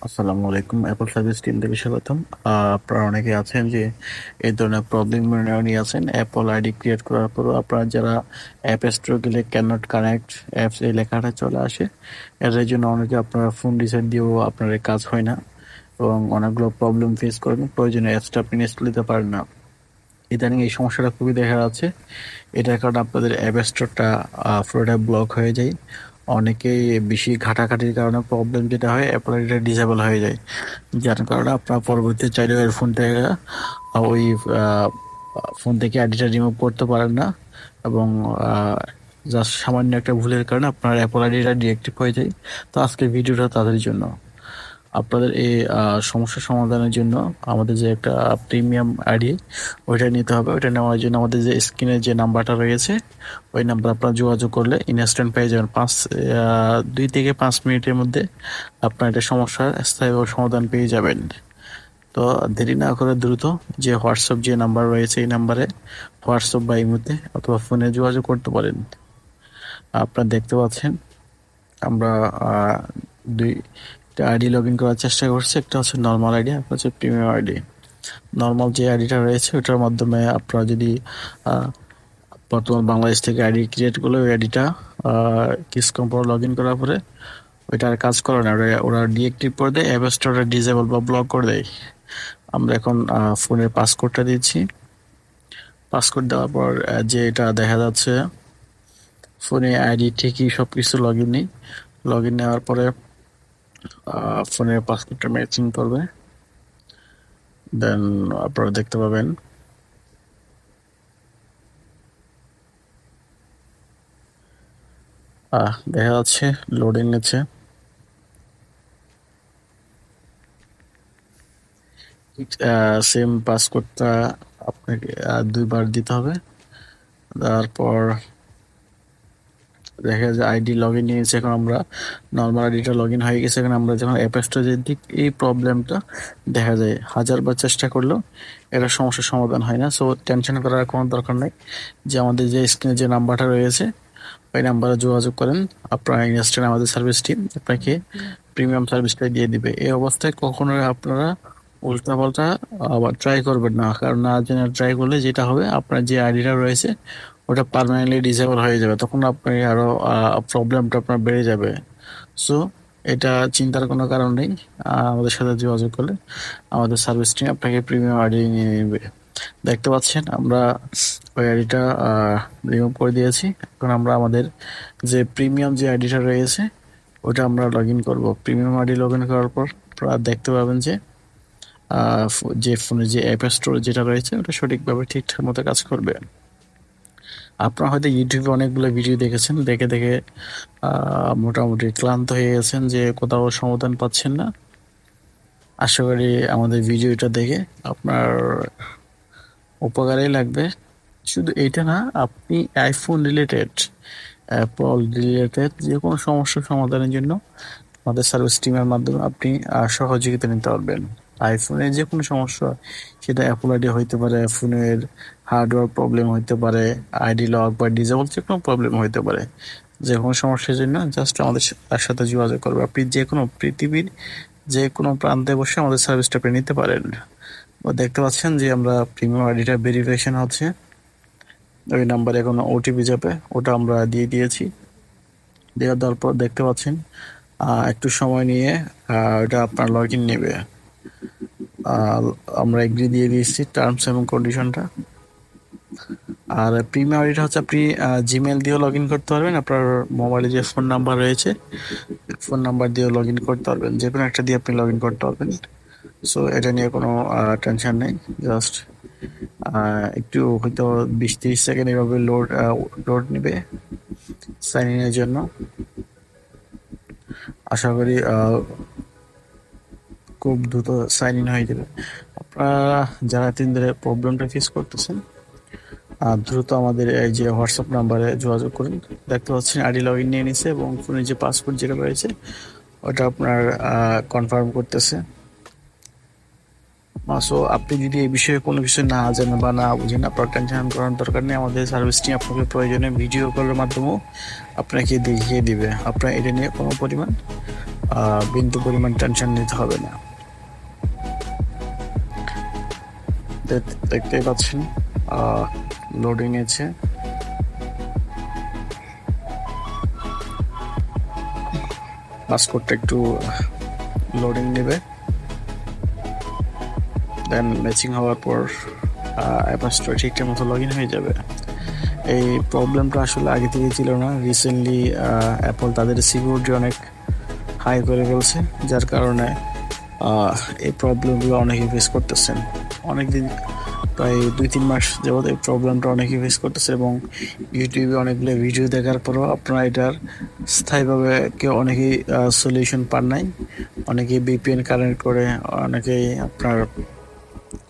আসসালামু আলাইকুম, Apple service team থেকে স্বাগতম। আপনারা অনেকে আছেন যে এই ধরনের প্রবলেম নিয়ে আছেন। অ্যাপল আইডি ক্রিয়েট করার পরও আপনারা যারা অ্যাপ স্টোর গেলে ক্যান নট কানেক্ট অ্যাপস এই লেখাটা চলে আসে, এর জন্য অনেকে আপনারা ফোন রিসেট দিয়েও আপনার এই কাজ হয় না এবং অনেকগুলো প্রবলেম ফেস করেন, প্রয়োজনীয় অ্যাপসটা আপনি ইনস্টল দিতে পারেন না। ইদানিং এই সমস্যাটা খুবই দেখা যাচ্ছে। এটার কারণে আপনাদের অ্যাপ স্টোরটা পুরোটা ব্লক হয়ে যায়। অনেকেই বেশি ঘাটাঘাটির কারণে প্রবলেম যেটা হয়, অ্যাপল আইডিটা ডিসেবল হয়ে যায়, যার কারণে আপনার পরবর্তীতে চাইলে ওই ফোন থেকে ওই ফোন থেকে আইডিটা রিমুভ করতে পারেন না এবং জাস্ট সামান্য একটা ভুলের কারণে আপনার অ্যাপল আইডিটা ডিএক্টিভ হয়ে যায়। তো আজকের ভিডিওটা তাদের জন্য। আপনাদের এই সমস্যা সমাধানের জন্য আমাদের যে একটা প্রিমিয়াম আইডি ওইটা নিতে হবে। ওইটা নেওয়ার জন্য আমাদের যে স্ক্রিনে যে নাম্বারটা রয়েছে ওই নাম্বার আপনার যোগাযোগ করলে ইনস্ট্যান্ট পেয়ে যাবেন। 2 থেকে 5 মিনিটের মধ্যে আপনার এটা সমস্যার স্থায়ী সমাধান পেয়ে যাবেন। তো দেরি না করে দ্রুত যে হোয়াটসঅ্যাপ যে নাম্বার রয়েছে এই নাম্বারে হোয়াটসঅ্যাপ বা ইমোতে অথবা ফোনে যোগাযোগ করতে পারেন। আপনারা দেখতে পাচ্ছেন আমরা দুইটা আইডি লগ ইন করার চেষ্টা করছি। একটা হচ্ছে নর্মাল আইডি, একটা হচ্ছে প্রিমিয়াম আইডি। নর্মাল যে আইডিটা রয়েছে ওটার মাধ্যমে আপনারা যদি বর্তমান বাংলাদেশ থেকে আইডি ক্রিয়েট করলে ওই আইডিটা কিছুক্ষণ পর লগ ইন করার পরে ওইটা আর কাজ করে না, ওরা ডিএক্টিভ করে দেয়, অ্যাপ স্টোরটা ডিসেবল বা ব্লক করে দেয়। আমরা এখন ফোনের পাসকোডটা দিচ্ছি। পাসকোড দেওয়ার পর যে এটা দেখা যাচ্ছে ফোনে আইডি ঠিকই সব কিছু লগ ইন নেই। লগ ইন নেওয়ার পরে ফোনের পাসকোডটা ম্যাচিং করবে, দেন আপনারা দেখতে পাবেন দেখা যাচ্ছে লোডিং নিচ্ছে। সেম পাসকোডটা আপনাকে 2বার দিতে হবে। তারপর দেখা যায় আইডি লগ ইন নিয়েছে। এখন আমরা নর্মাল আইডিটা লগ ইন হয়ে গেছে। এখন আমরা যখন অ্যাপ স্টোরের দিক এই প্রবলেমটা দেখা যায় 1000বার চেষ্টা করলেও এটা সমস্যার সমাধান হয় না। সো টেনশন করার কোনো দরকার নেই। যে আমাদের যে স্ক্রিনে যে নাম্বারটা রয়েছে ওই নাম্বারে যোগাযোগ করেন, আপনার ইনস্ট্যান্ট আমাদের সার্ভিস টিম আপনাকে প্রিমিয়াম সার্ভিসটা দিয়ে দিবে। এই অবস্থায় কখনোই আপনারা উল্টাপাল্টা আবার ট্রাই করবেন না, কারণ না জেনে ট্রাই করলে যেটা হবে আপনার যে আইডিটা রয়েছে ওটা পার্মানেন্টলি ডিসেবল হয়ে যাবে, তখন আপনি আরো প্রবলেমটা আপনার বেড়ে যাবে। সো এটা চিন্তার কোনো কারণ নেই। আমাদের সাথে যোগাযোগ করলে আমাদের সার্ভিস টিম আপনাকে প্রিমিয়াম আইডি নিয়ে নেবে। দেখতে পাচ্ছেন আমরা ওই আইডিটা রিমুভ করে দিয়েছি। এখন আমরা আমাদের যে প্রিমিয়াম যে আইডিটা রয়েছে ওটা আমরা লগ ইন করবো। প্রিমিয়াম আইডি লগ ইন করার পর আপনারা দেখতে পাবেন যে যে ফোনে যে অ্যাপ স্টোর যেটা রয়েছে ওটা সঠিকভাবে ঠিকঠাক মতো কাজ করবে। আপনারা হয়তো ইউটিউবে অনেকগুলো ভিডিও দেখেছেন, দেখে দেখে মোটামুটি ক্লান্ত হয়ে গেছেন যে কোথাও সমাধান পাচ্ছেন না। আশা করি আমাদের ভিডিওটা দেখে আপনার উপকারেই লাগবে। শুধু এইটা না, আপনি আইফোন রিলেটেড, অ্যাপল রিলেটেড যে কোনো সমস্যার সমাধানের জন্য আমাদের সার্ভিস টিমের মাধ্যমে আপনি সহযোগিতা নিতে পারবেন। আইফোনের যে কোনো সমস্যা, সেটা অ্যাপল আইডি হইতে পারে, ফোনের হার্ডওয়্যার প্রবলেম হইতে পারে, আইডি লক বা ডিসেবল যে কোনো প্রবলেম হইতে পারে। যে কোনো সমস্যার জন্য জাস্ট আমাদের তার সাথে যোগাযোগ করবে। আপনি যে কোনো পৃথিবীর যে কোনো প্রান্তে বসে আমাদের সার্ভিসটা আপনি নিতে পারেন। দেখতে পাচ্ছেন যে আমরা প্রিমিয়াম আইডিটা ভেরিফিকেশন হচ্ছে, ওই নাম্বারে এখন ওটিপি যাবে, ওটা আমরা দিয়ে দিয়েছি। দেওয়ার পর দেখতে পাচ্ছেন একটু সময় নিয়ে ওটা আপনার লগ ইন নেবে। আমরা এগ্রি দিয়ে দিয়েছি টার্মস এবং কন্ডিশনটা। আর প্রিমিয়াম আইডিটা হচ্ছে আপনি জিমেল দিয়েও লগ ইন করতে পারবেন, আপনার মোবাইলে যে ফোন নাম্বার রয়েছে ফোন নাম্বার দিয়েও লগ ইন করতে পারবেন, যে কোনো একটা দিয়ে আপনি লগ ইন করতে পারবেন। সো এটা নিয়ে কোনো টেনশন নেই। জাস্ট একটু হয়তো 20-30 সেকেন্ড এভাবে লোড নেবে সাইন ইনের জন্য। আশা করি খুব দ্রুত সাইন ইন হয়ে যাবে। আপনারা যারা এতদিন ধরে প্রবলেমটা ফেস করতেছেন দ্রুত আমাদের এই যে হোয়াটসঅ্যাপ নাম্বারে যোগাযোগ করুন। দেখতে পাচ্ছেন আইডি লগ ইন নিয়ে নিছে এবং ফোনের যে পাসওয়ার্ড যেটা রয়েছে ওটা আপনার কনফার্ম করতেছে। সো আপনি যদি এই বিষয়ে কোনো কিছু না জানেন বা না বুঝেন, আপনার টেনশন করার দরকার নেই। আমাদের সার্ভিস টিম আপনাকে প্রয়োজনে ভিডিও কলের মাধ্যমেও আপনাকে দেখিয়ে দিবে। আপনার এটা নিয়ে কোনো পরিমাণ বিন্দু পরিমাণ টেনশন নিতে হবে না। দেখতেই পাচ্ছেন লোডিং নিয়েছে। পাসপোর্টটা একটু লোডিং নেবে, দেন ম্যাচিং হওয়ার পর অ্যাপ স্টোরে ঠিকঠাক মতো লগ ইন হয়ে যাবে। এই প্রবলেমটা আসলে আগে থেকে ছিল না, রিসেন্টলি অ্যাপল তাদের সিকিউরিটি অনেক হাই করে ফেলছে, যার কারণে এই প্রবলেমগুলো অনেকে ফেস করতেছেন। অনেকদিন প্রায় 2-3 মাস যাবত এই প্রবলেমটা অনেকে ফেস করতেছে, এবং ইউটিউবে অনেকগুলো ভিডিও দেখার পরও আপনারা এটার স্থায়ীভাবে কেউ অনেকেই সলিউশন পান নাই। অনেকেই ভিপিএন কানেক্ট করে, অনেকেই আপনার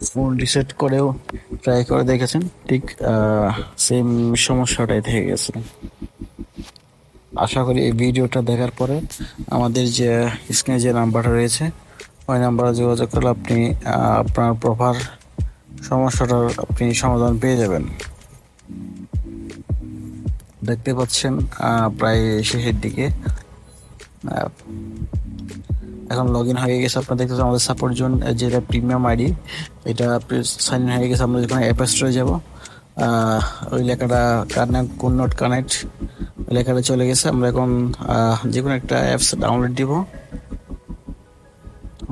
ফোন রিসেট করেও ট্রাই করে দেখেছেন, ঠিক সেম সমস্যাটাই থেকে গেছে। আশা করি এই ভিডিওটা দেখার পরে আমাদের যে স্ক্রিনে যে নাম্বারটা রয়েছে ওই নাম্বারে যোগাযোগ করলে আপনি আপনার প্রপার সমস্যাটার আপনি সমাধান পেয়ে যাবেন। দেখতে পাচ্ছেন প্রায় শেষের দিকে এখন লগ ইন হয়ে গেছে। আপনারা দেখতেছেন আমাদের সাপোর্ট জোন যেটা প্রিমিয়াম আইডি, এটা সাইন ইন হয়ে গেছে। আমরা যখন অ্যাপ স্টোরে যাবো ওই লেখাটা কোন নট কানেক্ট লেখাটা চলে গেছে। আমরা এখন যে কোনো একটা অ্যাপস ডাউনলোড দিব।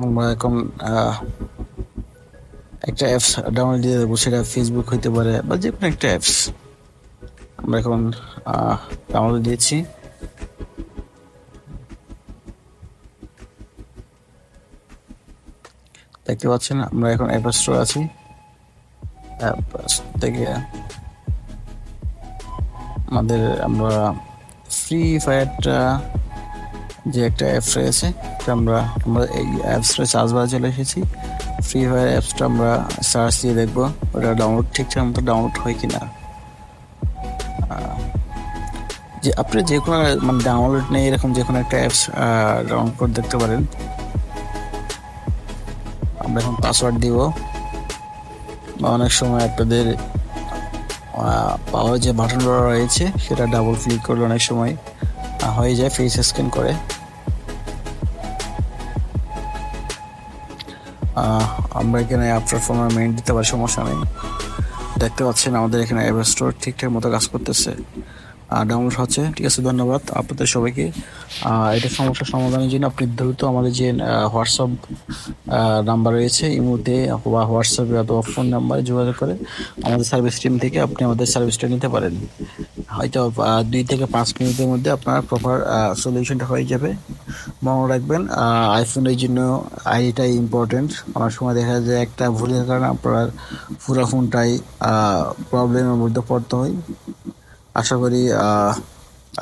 আমরা এখন একটা অ্যাপস ডাউনলোড দিয়ে দেবো, সেটা ফেসবুক হইতে পারে বা যে কোনো একটা অ্যাপস। আমরা এখন ডাউনলোড দিয়েছি। দেখতে পাচ্ছেন আমরা এখন অ্যাপ স্টোর আছি। অ্যাপ থেকে আমরা ফ্রি ফায়ারটা যে একটা অ্যাপস রয়েছে আমরা এই অ্যাপসটা সার্চ বারে চলে এসেছি। ফ্রি ফায়ার অ্যাপসটা আমরা সার্চ দিয়ে দেখবো ওটা ডাউনলোড ঠিকঠাক মতো ডাউনলোড হয় কিনা। যে আপনি যে কোনো মানে ডাউনলোড নেই এরকম যে কোনো একটা অ্যাপস ডাউনলোড করে দেখতে পারেন। আমরা এখন পাসওয়ার্ড দিব। অনেক সময় আপনাদের পাওয়ার যে বাটনটা রয়েছে সেটা ডাবল ক্লিক করলে অনেক সময় হয়ে যায় ফেস স্ক্যান করে। আমরা এখানে আপনার ফোন মেইন দিতে পারি, সমস্যা নেই। দেখতে পাচ্ছেন আমাদের এখানে অ্যাপ স্টোর ঠিকঠাক মতো কাজ করতেছে, ডাউনলোড হচ্ছে। ঠিক আছে, ধন্যবাদ আপনাদের সবাইকে। এটা সমস্যার সমাধানের জন্য আপনি দ্রুত আমাদের যে হোয়াটসঅ্যাপ নাম্বার রয়েছে ইমোতে বা হোয়াটসঅ্যাপে অথবা ফোন নাম্বারে যোগাযোগ করে আমাদের সার্ভিস টিম থেকে আপনি আমাদের সার্ভিসটা নিতে পারেন। হয়তো 2 থেকে 5 মিনিটের মধ্যে আপনার প্রপার সলিউশনটা হয়ে যাবে। মনে রাখবেন আইফোনের জন্য আইডিটাই ইম্পর্টেন্ট। অনেক সময় দেখা যায় একটা ভুলের কারণে আপনার পুরো ফোনটাই প্রবলেমের মধ্যে পড়তে হয়। আশা করি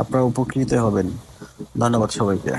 আপনারা উপকৃত হবেন। ধন্যবাদ সবাইকে।